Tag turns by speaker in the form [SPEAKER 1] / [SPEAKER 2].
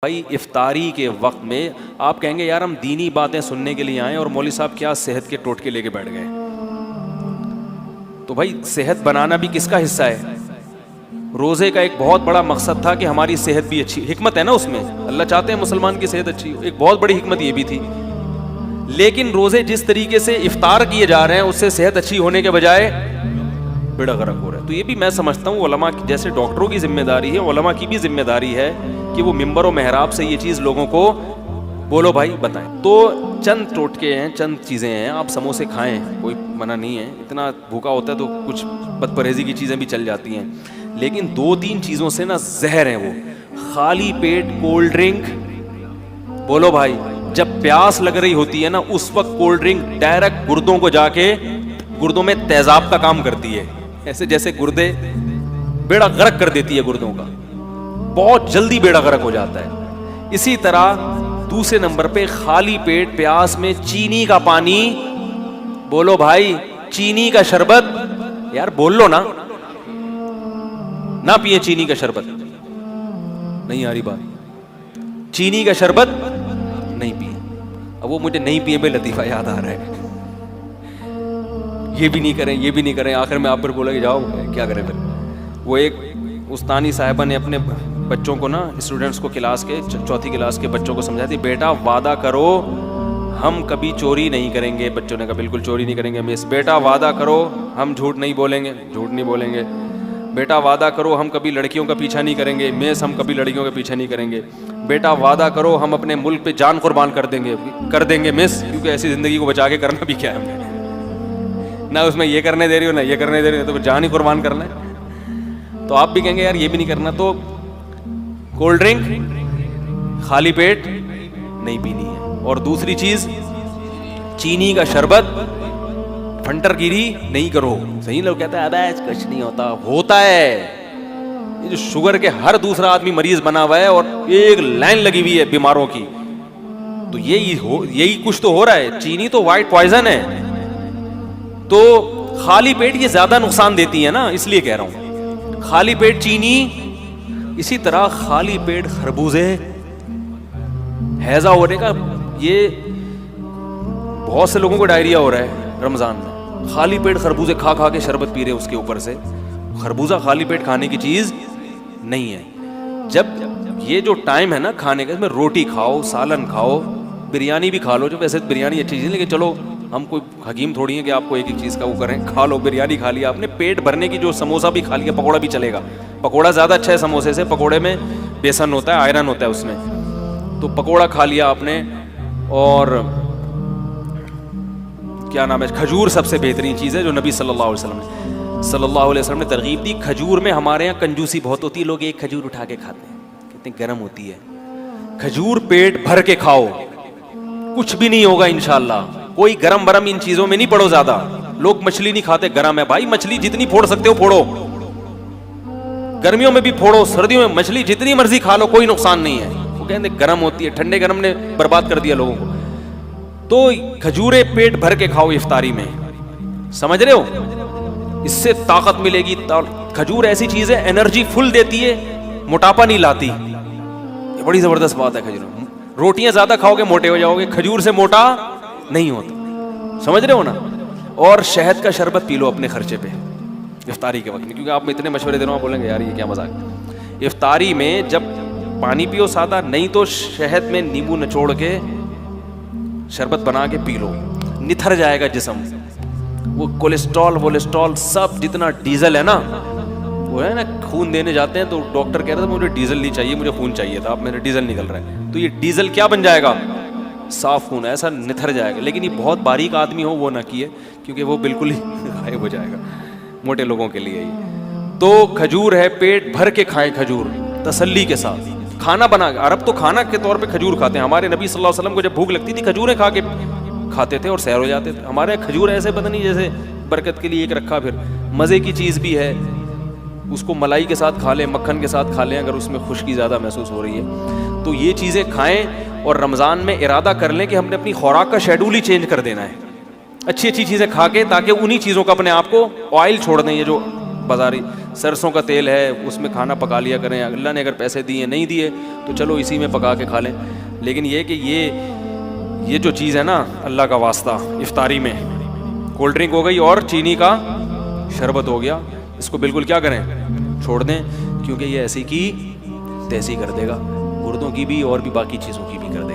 [SPEAKER 1] بھائی افطاری کے وقت میں آپ کہیں گے یار ہم دینی باتیں سننے کے لیے آئے اور مولوی صاحب کیا صحت کے ٹوٹکے لے کے بیٹھ گئے. تو بھائی صحت بنانا بھی کس کا حصہ ہے؟ روزے کا ایک بہت بڑا مقصد تھا کہ ہماری صحت بھی اچھی، حکمت ہے نا اس میں، اللہ چاہتے ہیں مسلمان کی صحت اچھی ہو، ایک بہت بڑی حکمت یہ بھی تھی. لیکن روزے جس طریقے سے افطار کیے جا رہے ہیں اس سے صحت اچھی ہونے کے بجائے بیڑا غرق ہو رہا ہے. تو یہ بھی میں سمجھتا ہوں علماء جیسے ڈاکٹروں کی ذمہ داری ہے، علماء کی بھی ذمہ داری ہے کہ وہ منبر و محراب سے یہ چیز لوگوں کو بولو بھائی بتائیں. تو چند ٹوٹکے ہیں، چند چیزیں ہیں. آپ سموسے کھائیں، کوئی منع نہیں ہے، اتنا بھوکا ہوتا ہے تو کچھ بد پرہیزی کی چیزیں بھی چل جاتی ہیں، لیکن 2-3 چیزوں سے نا زہر ہیں. وہ خالی پیٹ کولڈ ڈرنک، بولو بھائی جب پیاس لگ رہی ہوتی ہے نا اس وقت کولڈ ڈرنک ڈائریکٹ گردوں کو جا کے گردوں میں تیزاب کا کام کرتی ہے، ایسے جیسے گردے بیڑا غرق کر دیتی ہے گردوں کا، بہت جلدی بیڑا غرق ہو جاتا ہے. اسی طرح دوسرے نمبر پہ خالی پیٹ پیاس میں چینی کا پانی، بولو بھائی چینی کا شربت، یار بول لو نا، نہ پیے چینی کا شربت. نہیں آ رہی بات، چینی کا شربت نہیں پیے. اب وہ مجھے نہیں پیے میں لطیفہ یاد آ رہا ہے، یہ بھی نہیں کریں یہ بھی نہیں کریں، آخر میں آپ پر بولا کہ جاؤ کیا کریں. پھر وہ ایک استانی صاحبہ نے اپنے بچوں کو نا، اسٹوڈنٹس کو، کلاس کے 4تھی کلاس کے بچوں کو سمجھاتی، بیٹا وعدہ کرو ہم کبھی چوری نہیں کریں گے. بچوں نے کہا بالکل چوری نہیں کریں گے مس. بیٹا وعدہ کرو ہم جھوٹ نہیں بولیں گے. جھوٹ نہیں بولیں گے. بیٹا وعدہ کرو ہم کبھی لڑکیوں کا پیچھا نہیں کریں گے. مس ہم کبھی لڑکیوں کا پیچھا نہیں کریں گے. بیٹا وعدہ کرو ہم اپنے ملک پہ جان قربان کر دیں گے مس، کیونکہ ایسی زندگی کو بچا کے کرنا بھی کیا ہے ہم نے، نہ اس میں یہ کرنے دے رہی ہو نہ یہ کرنے دے رہی ہو، تو جان ہی قربان کرنا ہے. تو آپ بھی کہیں گے یار یہ بھی نہیں کرنا. تو کولڈ ڈرنک خالی پیٹ نہیں پینی ہے. اور دوسری چیز چینی کا شربت پھنٹر گیری نہیں کرو. صحیح لوگ کہتے ہیں ابے کچھ نہیں ہوتا ہے. یہ جو شوگر کے ہر دوسرا آدمی مریض بنا ہوا ہے اور ایک لائن لگی ہوئی ہے بیماروں کی، تو یہی کچھ تو ہو رہا ہے. چینی تو وائٹ پوائزن ہے، تو خالی پیٹ یہ زیادہ نقصان دیتی ہے نا، اس لیے کہہ رہا ہوں خالی پیٹ چینی. اسی طرح خالی پیٹ خربوزے، ہیضہ ہونے کا، یہ بہت سے لوگوں کو ڈائریا ہو رہا ہے رمضان میں، خالی پیٹ خربوزے کھا کھا کے شربت پی رہے اس کے اوپر سے. خربوزہ خالی پیٹ کھانے کی چیز نہیں ہے. جب یہ جو ٹائم ہے نا کھانے کا، اس میں روٹی کھاؤ، سالن کھاؤ، بریانی بھی کھا لو. جو ویسے بریانی اچھی چیز ہے لیکن چلو ہم کوئی حکیم تھوڑی ہیں کہ آپ کو ایک ایک چیز کا وہ کریں. کھا لو، بریانی کھا لیا آپ نے، پیٹ بھرنے کی جو سموسہ بھی کھا لیا، پکوڑا بھی چلے گا. پکوڑا زیادہ اچھا ہے سموسے سے، پکوڑے میں بیسن ہوتا ہے، آئرن ہوتا ہے اس میں. تو پکوڑا کھا لیا آپ نے. اور کیا نام ہے، کھجور سب سے بہترین چیز ہے جو نبی صلی اللہ علیہ وسلم نے ترغیب دی. کھجور میں ہمارے یہاں کنجوسی بہت ہوتی ہے، لوگ ایک کھجور اٹھا کے کھاتے ہیں، کتنی گرم ہوتی ہے. کھجور پیٹ بھر کے کھاؤ، کچھ بھی نہیں ہوگا انشاءاللہ. کوئی گرم برم ان چیزوں میں نہیں پڑو زیادہ. لوگ مچھلی نہیں کھاتے، گرم ہے بھائی، مچھلی جتنی پھوڑ سکتے ہو پھوڑو، گرمیوں میں بھی پھوڑو، سردیوں میں مچھلی جتنی مرضی کھا لو، کوئی نقصان نہیں ہے. وہ کہتے ہیں گرم ہوتی ہے، ٹھنڈے گرم نے برباد کر دیا لوگوں کو. تو کھجورے پیٹ بھر کے کھاؤ افطاری میں، سمجھ رہے ہو، اس سے طاقت ملے گی. کھجور ایسی چیز ہے انرجی فل دیتی ہے، موٹاپا نہیں لاتی. یہ بڑی زبردست بات ہے کھجور. روٹیاں زیادہ کھاؤ گے موٹے ہو جاؤ گے، کھجور سے موٹا نہیں ہوتا. سمجھ رہے ہو نا. اور شہد کا شربت پی لو اپنے خرچے پہ افطاری کے وقت میں، کیونکہ آپ میں اتنے مشورے دے رہا ہوں، بولیں گے یار یہ کیا مذاق ہے. افطاری میں جب پانی پیو سادہ، نہیں تو شہد میں نیمبو نچوڑ کے شربت بنا کے پی لو، نتھر جائے گا جسم. وہ کولیسٹرول سب جتنا ڈیزل ہے نا، وہ ہے نا، خون دینے جاتے ہیں تو ڈاکٹر کہہ رہا تھا مجھے ڈیزل نہیں چاہیے، مجھے خون چاہیے تھا، اب میرا ڈیزل نکل رہا ہے. تو یہ ڈیزل کیا بن جائے گا، صاف خون، ایسا نتھر جائے گا. لیکن یہ بہت باریک آدمی ہو وہ نہ کیے، کیونکہ وہ بالکل ہی غائب ہو جائے گا، موٹے لوگوں کے لیے یہ. تو کھجور ہے، پیٹ بھر کے کھائیں کھجور تسلی کے ساتھ. کھانا بنا، عرب تو کھانا کے طور پہ کھجور کھاتے ہیں. ہمارے نبی صلی اللہ علیہ وسلم کو جب بھوک لگتی تھی کھجوریں کھا کے کھاتے تھے اور سیر ہو جاتے تھے. ہمارے کھجور ایسے پتہ نہیں جیسے برکت کے لیے ایک رکھا، پھر مزے کی چیز بھی ہے. اس کو ملائی کے ساتھ کھا لیں، مکھن کے ساتھ کھا لیں اگر اس میں خشکی زیادہ محسوس ہو رہی ہے. تو یہ چیزیں کھائیں اور رمضان میں ارادہ کر لیں کہ ہم نے اپنی خوراک کا شیڈول ہی چینج کر دینا ہے، اچھی اچھی چیزیں کھا کے، تاکہ انہی چیزوں کا اپنے آپ کو آئل چھوڑ دیں. یہ جو بازاری سرسوں کا تیل ہے, اس میں کھانا پکا لیا کریں. اللہ نے اگر پیسے دیے, نہیں دیے تو چلو اسی میں پکا کے کھا لیں. لیکن یہ کہ یہ جو چیز ہے نا, اللہ کا واسطہ, افطاری میں کولڈ ڈرنک ہو گئی اور چینی کا شربت ہو گیا, اس کو بالکل کیا کریں, چھوڑ دیں, کیونکہ یہ ایسی کی تیسی کر دے گا, گردوں کی بھی اور بھی باقی چیزوں کی بھی کر دے گا.